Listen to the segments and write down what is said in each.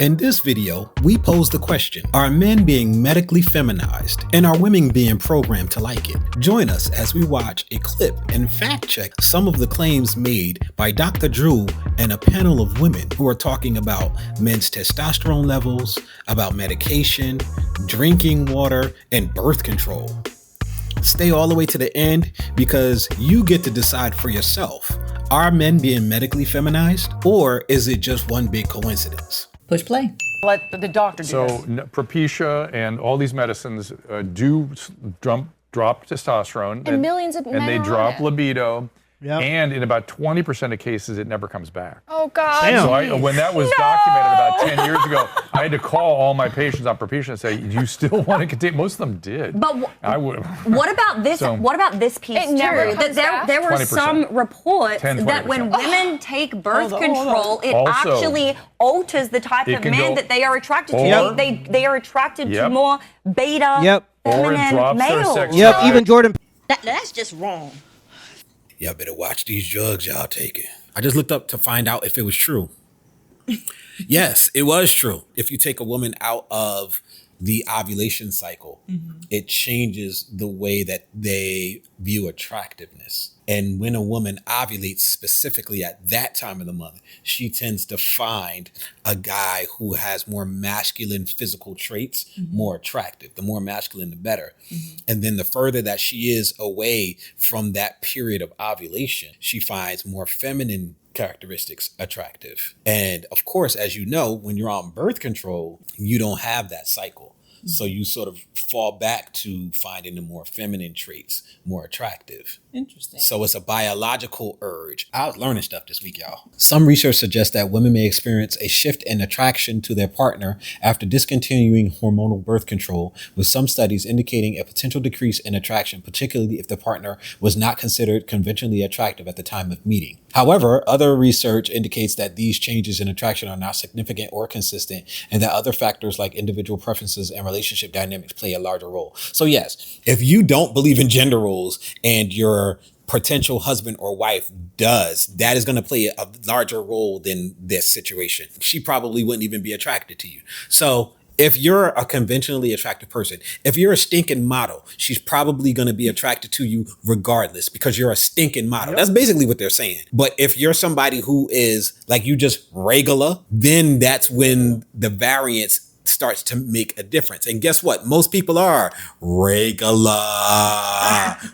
In this video, we pose the question, are men being medically feminized and are women being programmed to like it? Join us as we watch a clip and fact check some of the claims made by Dr. Drew and a panel of women who are talking about men's testosterone levels, about medication, drinking water, and birth control. Stay all the way to the end because you get to decide for yourself. Are men being medically feminized, or is it just one big coincidence? Push play. Let the doctor do So this. Propecia and all these medicines do drop testosterone. And millions of men And they are on drop it. libido. Yep. And in about 20% of cases, it never comes back. Oh, God. Damn. So when that was documented about 10 years ago, I had to call all my patients on Propecia and say, "You still want to continue?" Most of them did. But I would. what about this? So- What about this piece It never too? comes back? There were 20%. some reports 10, that when 20%. women take birth Hold on. control, it Also, actually alters the type it of can man go- that they are attracted Or- to. They are attracted to Yep. more beta, Yep. Or it feminine drops their males. sex Yep, drive. even Jordan. That's just wrong. Y'all better watch these drugs y'all taking. I just looked up to find out if it was true. Yes, it was true. If you take a woman out of the ovulation cycle, it changes the way that they view attractiveness. And when a woman ovulates specifically at that time of the month, she tends to find a guy who has more masculine physical traits more attractive. The more masculine, the better. And then the further that she is away from that period of ovulation, she finds more feminine characteristics attractive. And of course, as you know, when you're on birth control, you don't have that cycle. So you sort of fall back to finding the more feminine traits more attractive. Interesting. So it's a biological urge. I was learning stuff this week, y'all. Some research suggests that women may experience a shift in attraction to their partner after discontinuing hormonal birth control, with some studies indicating a potential decrease in attraction, particularly if the partner was not considered conventionally attractive at the time of meeting. However, other research indicates that these changes in attraction are not significant or consistent, and that other factors like individual preferences and relationship dynamics play a larger role. So yes, if you don't believe in gender roles and your potential husband or wife does, that is going to play a larger role than this situation. She probably wouldn't even be attracted to you. So if you're a conventionally attractive person, if you're a stinking model, she's probably going to be attracted to you regardless because you're a stinking model. Yep. That's basically what they're saying. But if you're somebody who is like you just regular, then that's when the variance starts to make a difference. And guess what? Most people are regular.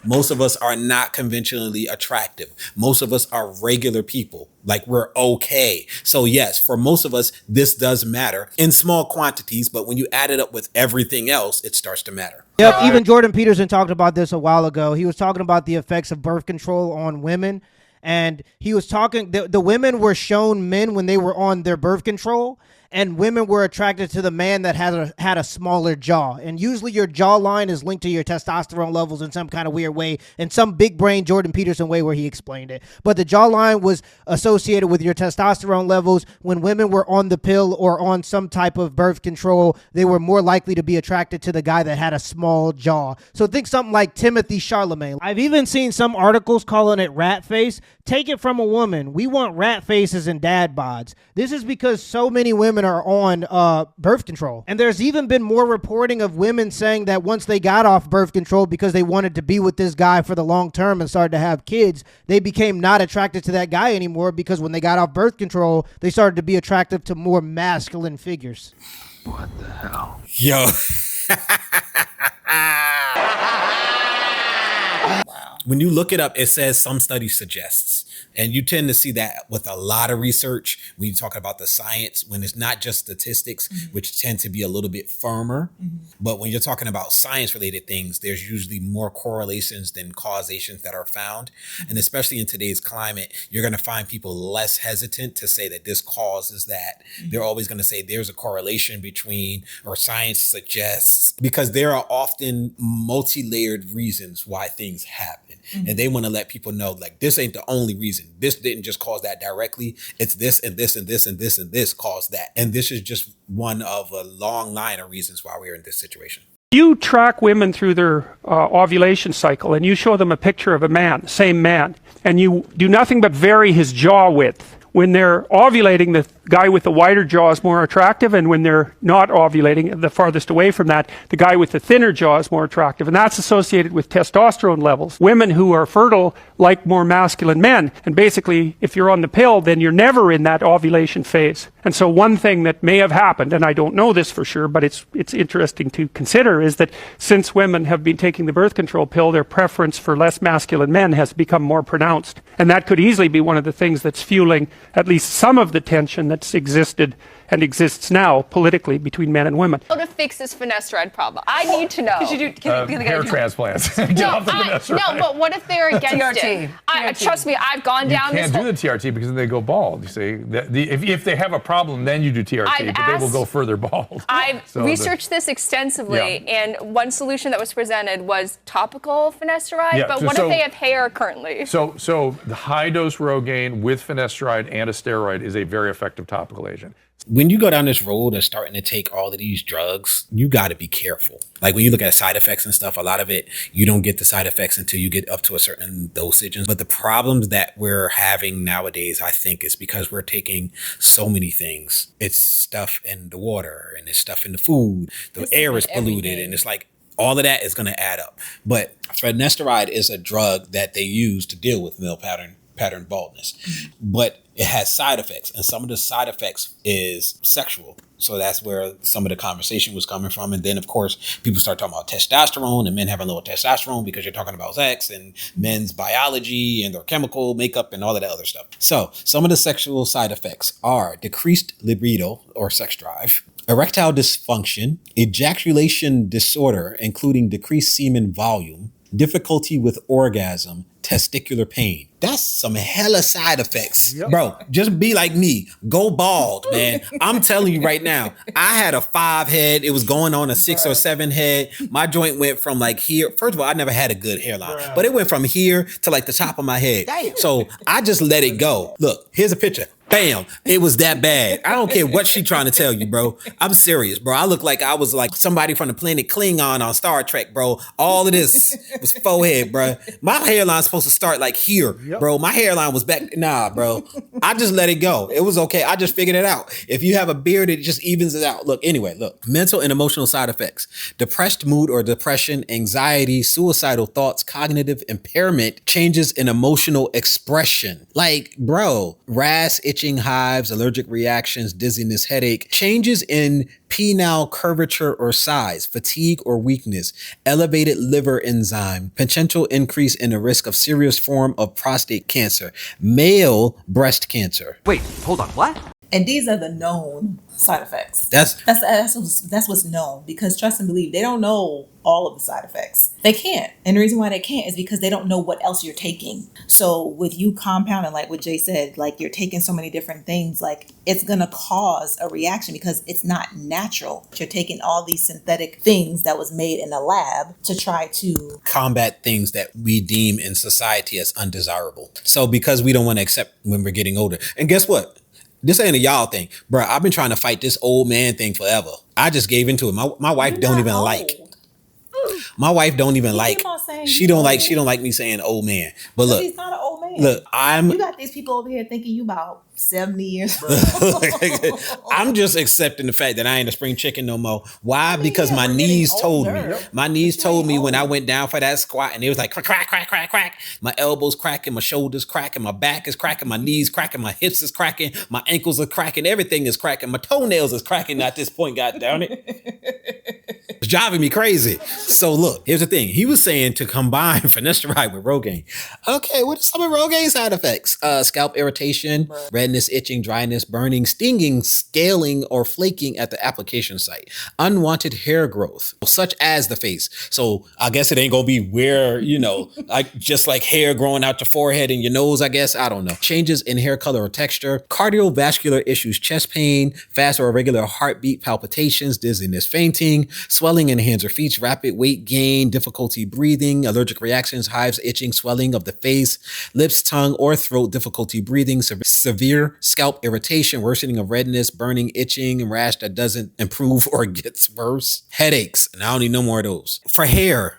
Most of us are not conventionally attractive. Most of us are regular people. Like we're okay. So yes, for most of us, this does matter in small quantities, but when you add it up with everything else, it starts to matter. Yep, even Jordan Peterson talked about this a while ago. He was talking about the effects of birth control on women. And he was talking, the women were shown men when they were on their birth control, and women were attracted to the man that had a smaller jaw. And usually your jawline is linked to your testosterone levels in some kind of weird way, in some big brain Jordan Peterson way where he explained it. But the jawline was associated with your testosterone levels. When women were on the pill or on some type of birth control, they were more likely to be attracted to the guy that had a small jaw. So think something like Timothy Chalamet. I've even seen some articles calling it rat face. Take it from a woman. We want rat faces and dad bods. This is because so many women are on birth control. And there's even been more reporting of women saying that once they got off birth control because they wanted to be with this guy for the long term and started to have kids, they became not attracted to that guy anymore because when they got off birth control, they started to be attractive to more masculine figures. What the hell? Yo. When you look it up, it says some study suggests, and you tend to see that with a lot of research when you talk about the science, when it's not just statistics, which tend to be a little bit firmer. But when you're talking about science related things, there's usually more correlations than causations that are found. And especially in today's climate, you're going to find people less hesitant to say that this causes that. They're always going to say there's a correlation between, or science suggests, because there are often multi-layered reasons why things happen. And they want to let people know, like, this ain't the only reason. This didn't just cause that directly. It's this and this and this and this and this caused that. And this is just one of a long line of reasons why we're in this situation. You track women through their ovulation cycle and you show them a picture of a man, same man, and you do nothing but vary his jaw width. when they're ovulating, the guy with the wider jaw is more attractive, and when they're not ovulating, the farthest away from that, the guy with the thinner jaw is more attractive. And that's associated with testosterone levels. Women who are fertile like more masculine men. And basically, if you're on the pill, then you're never in that ovulation phase. And so one thing that may have happened, and I don't know this for sure, but it's interesting to consider, is that since women have been taking the birth control pill, their preference for less masculine men has become more pronounced. And that could easily be one of the things that's fueling at least some of the tension that's existed and exists now politically between men and women. How to fix this finasteride problem? I need to know. Hair transplants. No, but what if they're against it? Trust me, I've gone down this. You can't do the TRT because then they go bald. You see, if they have a problem, then you do TRT, but they will go further bald. I've researched this extensively, and one solution that was presented was topical finasteride. But what if they have hair currently? So the high dose Rogaine with finasteride and a steroid is a very effective topical agent. When you go down this road of starting to take all of these drugs, you got to be careful. Like when you look at side effects and stuff, a lot of it, you don't get the side effects until you get up to a certain dosage. But the problems that we're having nowadays, I think, is because we're taking so many things. It's stuff in the water and it's stuff in the food. The air is polluted and it's like all of that is going to add up. But finasteride is a drug that they use to deal with male pattern baldness. But it has side effects, and some of the side effects is sexual. So that's where some of the conversation was coming from. And then, of course, people start talking about testosterone and men having low testosterone because you're talking about sex and men's biology and their chemical makeup and all of that other stuff. So some of the sexual side effects are decreased libido or sex drive, erectile dysfunction, ejaculation disorder, including decreased semen volume, difficulty with orgasm, testicular pain. That's some hella side effects. Yep. Bro, just be like me. Go bald, man. I'm telling you right now, I had a 5 head. It was going on a 6 or 7 head. My joint went from like here. First of all, I never had a good hairline, but it went from here to like the top of my head. Damn. So I just let it go. Look, here's a picture. Bam. It was that bad. I don't care what she trying to tell you, bro. I'm serious, bro. I look like I was like somebody from the planet Klingon on Star Trek, bro. All of this was forehead, bro. My hairline's supposed to start like here, bro. My hairline was back. Nah, bro. I just let it go. It was okay. I just figured it out. If you have a beard, it just evens it out. Look, anyway, look. Mental and emotional side effects. Depressed mood or depression, anxiety, suicidal thoughts, cognitive impairment, changes in emotional expression. Like, bro, rash, itching, hives, allergic reactions, dizziness, headache, changes in penile curvature or size, fatigue or weakness, elevated liver enzyme, potential increase in the risk of serious form of prostate cancer, male breast cancer. Wait, hold on, what? And these are the known side effects. That's what's known, because trust and believe, they don't know all of the side effects. They can't. And the reason why they can't is because they don't know what else you're taking. So with you compounding, like what Jay said, like you're taking so many different things, like it's going to cause a reaction because it's not natural. You're taking all these synthetic things that was made in a lab to try to combat things that we deem in society as undesirable. So because we don't want to accept when we're getting older. And guess what? This ain't a y'all thing, bro. I've been trying to fight this old man thing forever. I just gave into it. My wife don't even like. My wife don't even like. She don't like me saying old man. But look, he's not an old man. Look, you got these people over here thinking you about 70 years old. I'm just accepting the fact that I ain't a spring chicken no more. Why? Because my knees told me. My knees told me when I went down for that squat, and it was like crack, crack, crack, crack, crack. My elbows cracking, my shoulders cracking, my back is cracking, my knees cracking, my hips is cracking, my ankles are cracking, everything is cracking, my toenails is cracking at this point. God damn it. It's driving me crazy. So look, here's the thing. He was saying to combine finasteride with Rogaine. Okay, what are some of Rogaine's side effects? Scalp irritation, redness, itching, dryness, burning, stinging, scaling, or flaking at the application site. Unwanted hair growth, such as the face. So I guess it ain't gonna be where, like just like hair growing out your forehead and your nose, I guess. I don't know. Changes in hair color or texture, cardiovascular issues, chest pain, fast or irregular heartbeat, palpitations, dizziness, fainting, swelling in hands or feet, rapid weight gain, difficulty breathing, allergic reactions, hives, itching, swelling of the face, lips, tongue, or throat, difficulty breathing, severe scalp irritation, worsening of redness, burning, itching, and rash that doesn't improve or gets worse, headaches, and I don't need no more of those. For hair,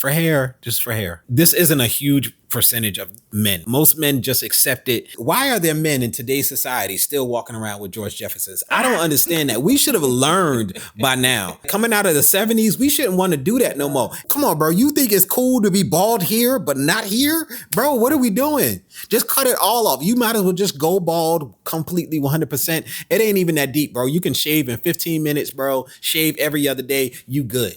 for hair, just for hair. This isn't a huge percentage of men. Most men just accept it. Why are there men in today's society still walking around with George Jeffersons? I don't understand that. We should have learned by now. Coming out of the 70s, we shouldn't want to do that no more. Come on, bro. You think it's cool to be bald here, but not here? Bro, what are we doing? Just cut it all off. You might as well just go bald completely 100%. It ain't even that deep, bro. You can shave in 15 minutes, bro. Shave every other day. You good.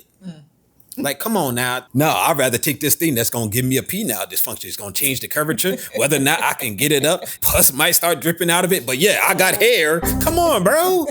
Like, come on now. No, I'd rather take this thing that's going to give me a penile dysfunction. It's going to change the curvature, whether or not I can get it up. Plus, might start dripping out of it. But yeah, I got hair. Come on, bro.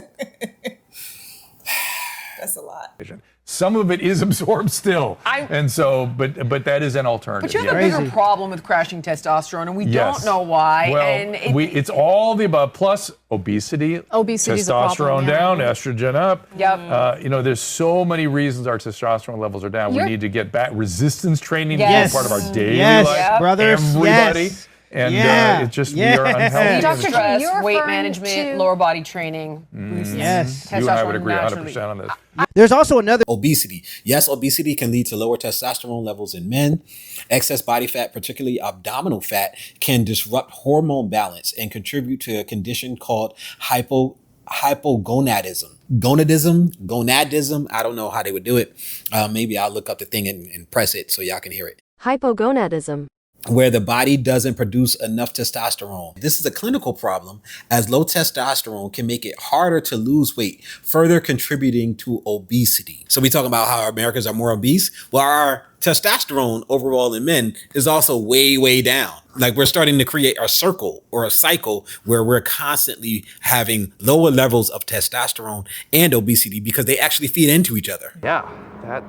That's a lot. Some of it is absorbed still. And so, but that is an alternative. But you have a bigger problem with crashing testosterone, and we don't know why. Well, and it's all the above, plus obesity, testosterone down, estrogen up. Yep. There's so many reasons our testosterone levels are down. We need to get back. Resistance training is part of our daily life. Brothers. Everybody. Yes. And it's just, we are unhealthy. Stress, weight management, lower body training. Yes. You and I would agree 100% on this. There's also another obesity. Yes, obesity can lead to lower testosterone levels in men. Excess body fat, particularly abdominal fat, can disrupt hormone balance and contribute to a condition called hypogonadism. Gonadism. I don't know how they would do it. Maybe I'll look up the thing and press it so y'all can hear it. Hypogonadism. Where the body doesn't produce enough testosterone. This is a clinical problem, as low testosterone can make it harder to lose weight, further contributing to obesity. So we talk about how Americans are more obese. Well, our testosterone overall in men is also way, way down. Like, we're starting to create a circle or a cycle where we're constantly having lower levels of testosterone and obesity because they actually feed into each other. Yeah, that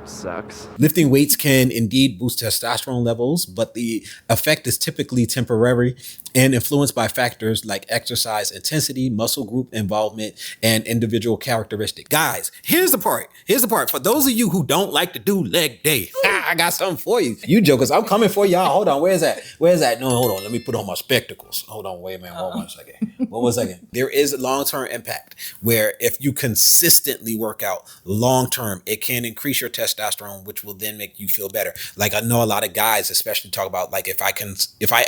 sucks. Lifting weights can indeed boost testosterone levels, but the effect is typically temporary and influenced by factors like exercise intensity, muscle group involvement, and individual characteristics. Guys, here's the part. For those of you who don't like to do leg day, I got something for you. You jokers, I'm coming for y'all. Hold on, where's that? No, hold on. Let me put on my spectacles. Hold on, wait a minute. One second. There is a long-term impact where if you consistently work out long-term, it can increase your testosterone, which will then make you feel better. Like, I know a lot of guys especially talk about, like, if I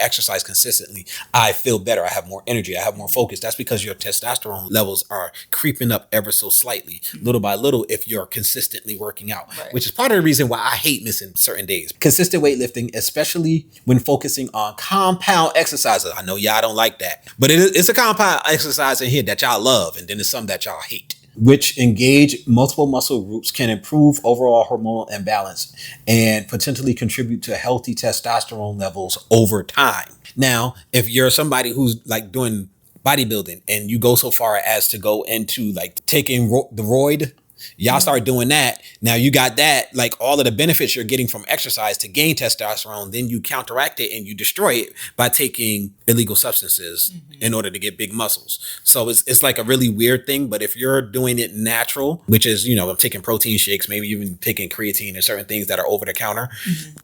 exercise consistently, I feel better. I have more energy. I have more focus. That's because your testosterone levels are creeping up ever so slightly, little by little, if you're consistently working out, which is part of the reason why I hate missing certain days. Consistent weightlifting, especially when focusing on compound exercises. I know y'all don't like that, but it's a compound exercise in here that y'all love, and then there's some that y'all hate, which engage multiple muscle groups, can improve overall hormonal imbalance and potentially contribute to healthy testosterone levels over time. Now, if you're somebody who's like doing bodybuilding and you go so far as to go into like taking the roid, y'all start doing that. Now you got that, like all of the benefits you're getting from exercise to gain testosterone, then you counteract it and you destroy it by taking illegal substances in order to get big muscles. So it's like a really weird thing, but if you're doing it natural, which is, I'm taking protein shakes, maybe even taking creatine and certain things that are over the counter,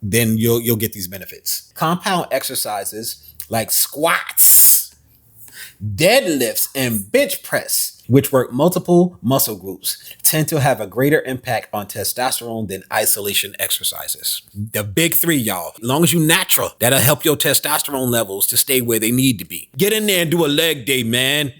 then you'll get these benefits. Compound exercises like squats, deadlifts, and bench press, which work multiple muscle groups, tend to have a greater impact on testosterone than isolation exercises. The big three, y'all. As long as you're natural, that'll help your testosterone levels to stay where they need to be. Get in there and do a leg day, man.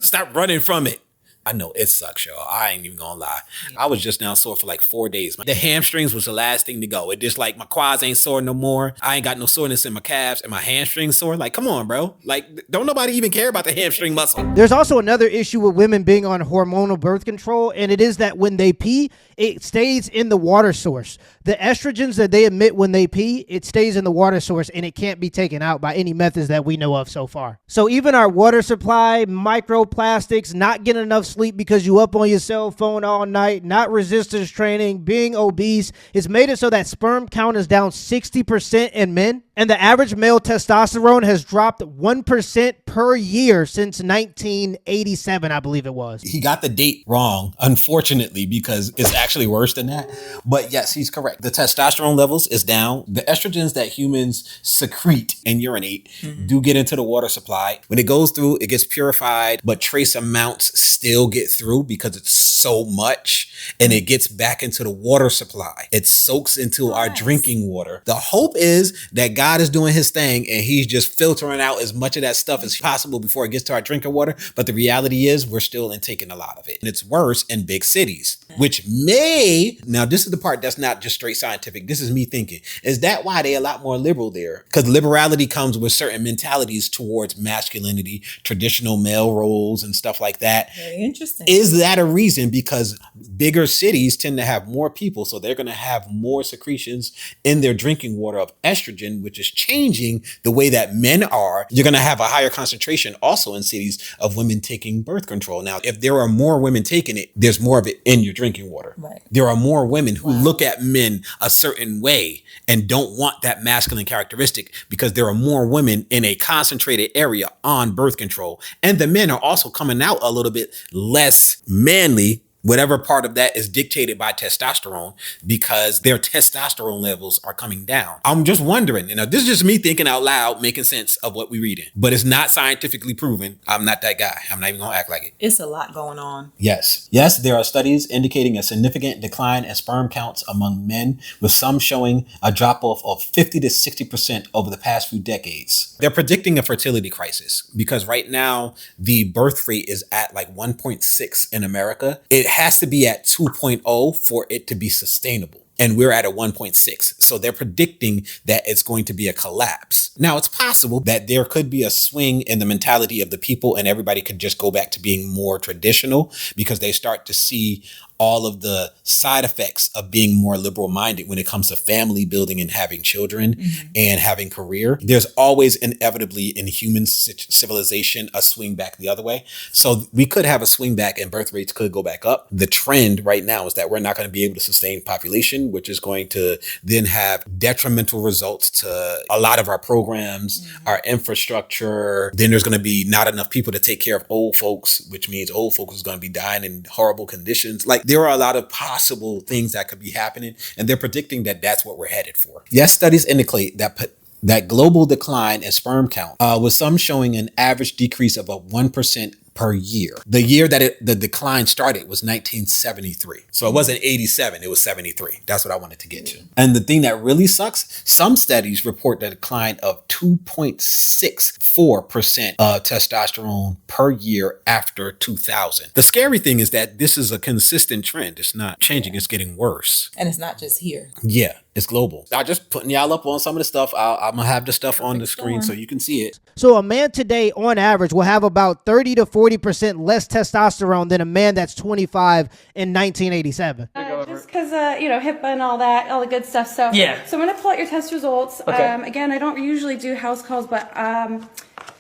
Stop running from it. I know it sucks, y'all. I ain't even gonna lie. I was just now sore for like 4 days. The hamstrings was the last thing to go. It just like my quads ain't sore no more. I ain't got no soreness in my calves and my hamstrings sore. Like, come on, bro. Like, don't nobody even care about the hamstring muscle. There's also another issue with women being on hormonal birth control, and it is that when they pee, it stays in the water source. The estrogens that they emit when they pee, it stays in the water source, and it can't be taken out by any methods that we know of so far. So even our water supply, microplastics, not getting enough sleep because you up on your cell phone all night, not resistance training, being obese, it's made it so that sperm count is down 60% in men. And the average male testosterone has dropped 1% per year since 1987, I believe it was. He got the date wrong, unfortunately, because it's actually worse than that. But yes, he's correct. The testosterone levels is down. The estrogens that humans secrete and urinate do get into the water supply. When it goes through, it gets purified, but trace amounts still get through because it's so much, and it gets back into the water supply. It soaks into our drinking water. The hope is that God is doing his thing and he's just filtering out as much of that stuff as possible before it gets to our drinking water. But the reality is we're still intaking a lot of it. And it's worse in big cities, which now this is the part that's not just straight scientific. This is me thinking. Is that why they're a lot more liberal there? Because liberality comes with certain mentalities towards masculinity, traditional male roles and stuff like that. Very interesting. Is that a reason? Because bigger cities tend to have more people, so they're going to have more secretions in their drinking water of estrogen, which is changing the way that men are. You're going to have a higher concentration also in cities of women taking birth control. Now, if there are more women taking it, there's more of it in your drinking water. Right. There are more women who look at men a certain way and don't want that masculine characteristic because there are more women in a concentrated area on birth control. And the men are also coming out a little bit less manly, whatever part of that is dictated by testosterone, because their testosterone levels are coming down. I'm just wondering, this is just me thinking out loud, making sense of what we're reading, but it's not scientifically proven. I'm not that guy. I'm not even gonna act like it. It's a lot going on. Yes, there are studies indicating a significant decline in sperm counts among men, with some showing a drop off of 50 to 60% over the past few decades. They're predicting a fertility crisis because right now the birth rate is at like 1.6 in America. It has to be at 2.0 for it to be sustainable. And we're at a 1.6. So they're predicting that it's going to be a collapse. Now, it's possible that there could be a swing in the mentality of the people and everybody could just go back to being more traditional because they start to see all of the side effects of being more liberal minded when it comes to family building and having children and having career. There's always inevitably in human civilization a swing back the other way. So we could have a swing back and birth rates could go back up. The trend right now is that we're not going to be able to sustain population, which is going to then have detrimental results to a lot of our programs, our infrastructure. Then there's going to be not enough people to take care of old folks, which means old folks is going to be dying in horrible conditions. Like there are a lot of possible things that could be happening, and they're predicting that that's what we're headed for. Yes, studies indicate that global decline in sperm count, with some showing an average decrease of 1% per year. The year that the decline started was 1973. So it wasn't 87, it was 73. That's what I wanted to get to. And the thing that really sucks, some studies report the decline of 2.64% of testosterone per year after 2000. The scary thing is that this is a consistent trend. It's not changing, it's getting worse. And it's not just here. Yeah. It's global. I'm just putting y'all up on some of the stuff. I'm going to have the stuff on the screen so you can see it. So a man today, on average, will have about 30 to 40% less testosterone than a man that's 25 in 1987. Just because, HIPAA and all that, all the good stuff. So I'm going to pull out your test results. Okay. Again, I don't usually do house calls, but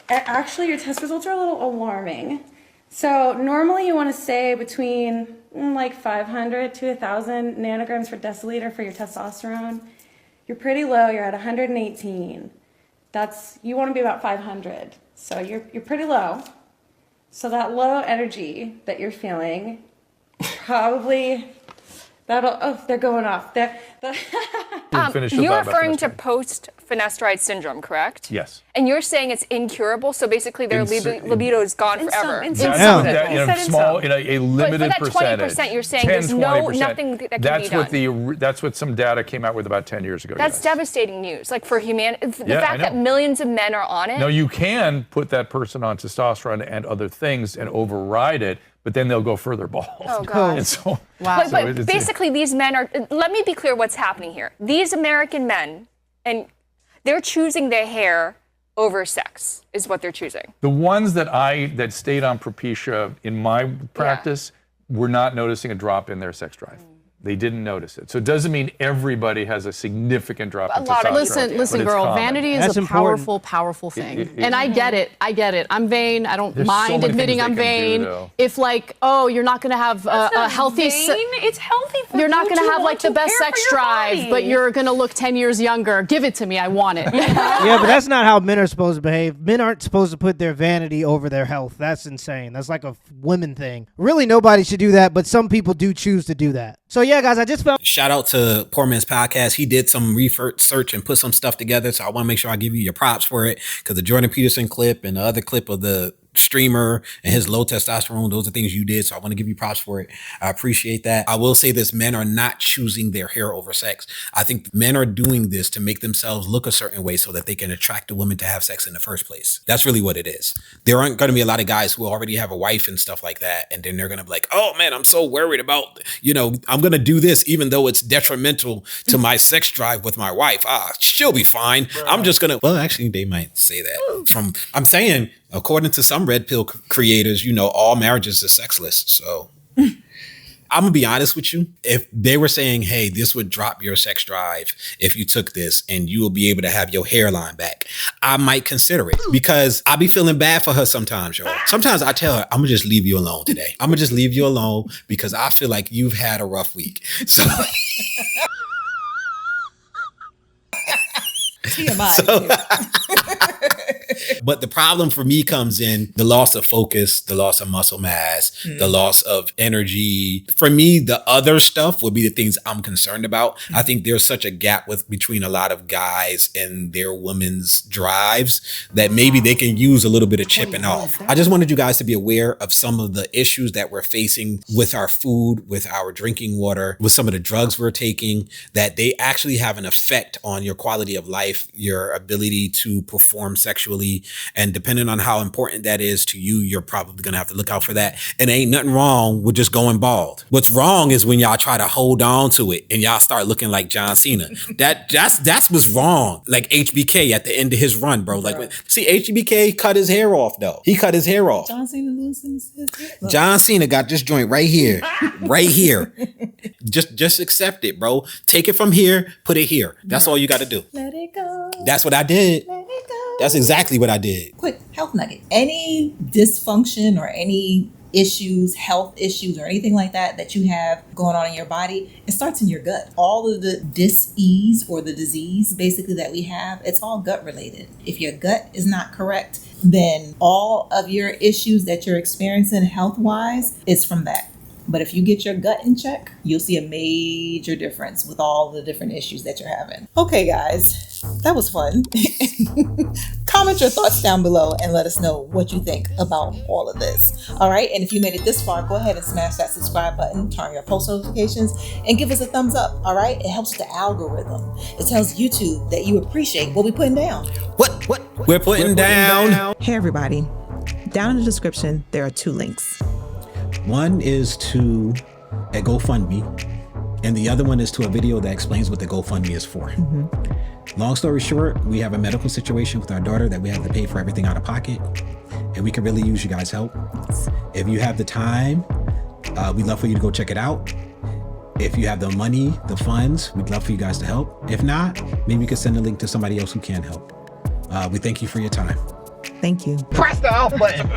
actually your test results are a little alarming. So normally you want to stay between like 500 to 1,000 nanograms per deciliter for your testosterone. You're pretty low. You're at 118. You want to be about 500. So you're pretty low. So that low energy that you're feeling, probably they're going off. You're referring to post-finasteride syndrome, correct? Yes. And you're saying it's incurable, so basically their libido is gone forever. In a limited percentage. But that 20% you're saying 10, there's nothing that can be done. That's what some data came out with about 10 years ago. That's devastating news. Like for humanity, the fact that millions of men are on it. No, you can put that person on testosterone and other things and override it, but then they'll go further bald. Oh, God. And so, wow. But basically these men are, let me be clear what's happening here. These American men, and they're choosing their hair over sex is what they're choosing. The ones that stayed on Propecia in my practice were not noticing a drop in their sex drive. They didn't notice it. So it doesn't mean everybody has a significant drop in testosterone. Listen, girl, vanity is a powerful thing. And I get it. I'm vain. I don't mind admitting I'm vain. If like, oh, you're not going to have a healthy... It's healthy for you're not going to have like the best sex drive, but you're going to look 10 years younger. Give it to me. I want it. Yeah, but that's not how men are supposed to behave. Men aren't supposed to put their vanity over their health. That's insane. That's like a women thing. Really, nobody should do that, but some people do choose to do that. So yeah, guys, I just felt... Shout out to Poor Man's Podcast. He did some research and put some stuff together. So I want to make sure I give you your props for it, because the Jordan Peterson clip and the other clip of the streamer and his low testosterone, those are things you did. So I want to give you props for it. I appreciate that. I will say this: men are not choosing their hair over sex. I think men are doing this to make themselves look a certain way so that they can attract a woman to have sex in the first place. That's really what it is. There aren't going to be a lot of guys who already have a wife and stuff like that. And then they're going to be like, oh man, I'm so worried about, I'm going to do this even though it's detrimental to my sex drive with my wife. She'll be fine. I'm just going to, well, actually they might say that I'm saying, according to some red pill creators, all marriages are sexless. So I'm going to be honest with you. If they were saying, hey, this would drop your sex drive if you took this and you will be able to have your hairline back, I might consider it, because I be feeling bad for her sometimes, y'all. Sometimes I tell her, I'm going to just leave you alone today. I'm going to just leave you alone because I feel like you've had a rough week. So... But the problem for me comes in the loss of focus, the loss of muscle mass, the loss of energy. For me, the other stuff would be the things I'm concerned about. I think there's such a gap between a lot of guys and their women's drives that maybe they can use a little bit of chipping off. I just wanted you guys to be aware of some of the issues that we're facing with our food, with our drinking water, with some of the drugs we're taking, that they actually have an effect on your quality of life, your ability to perform sexually. And depending on how important that is to you, you're probably going to have to look out for that. And ain't nothing wrong with just going bald. What's wrong is when y'all try to hold on to it and y'all start looking like John Cena. That's what's wrong. Like HBK at the end of his run, bro. Like, see, HBK cut his hair off though. He cut his hair off. John Cena losing his hair. John Cena got this joint right here. Right here. Just accept it, bro. Take it from here, put it here. That's all you got to do. Let it go. That's what I did. Let it go. That's exactly what I did. Quick health nugget. Any dysfunction or any issues, health issues or anything like that you have going on in your body, it starts in your gut. All of the dis-ease or the disease basically that we have, it's all gut related. If your gut is not correct, then all of your issues that you're experiencing health-wise is from that. But if you get your gut in check, you'll see a major difference with all the different issues that you're having. Okay, guys, that was fun. Comment your thoughts down below and let us know what you think about all of this. All right, and if you made it this far, go ahead and smash that subscribe button, turn on your post notifications, and give us a thumbs up. All right, it helps the algorithm. It tells YouTube that you appreciate what we're putting down. What we're putting down. Hey, everybody. Down in the description, there are 2 links. One is to a GoFundMe, and the other one is to a video that explains what the GoFundMe is for. Long story short, we have a medical situation with our daughter that we have to pay for everything out of pocket, and we can really use you guys' help. If you have the time, we'd love for you to go check it out. If you have the money, the funds, we'd love for you guys to help. If not, maybe you could send a link to somebody else who can help. We thank you for your time. Thank you. Press the off button.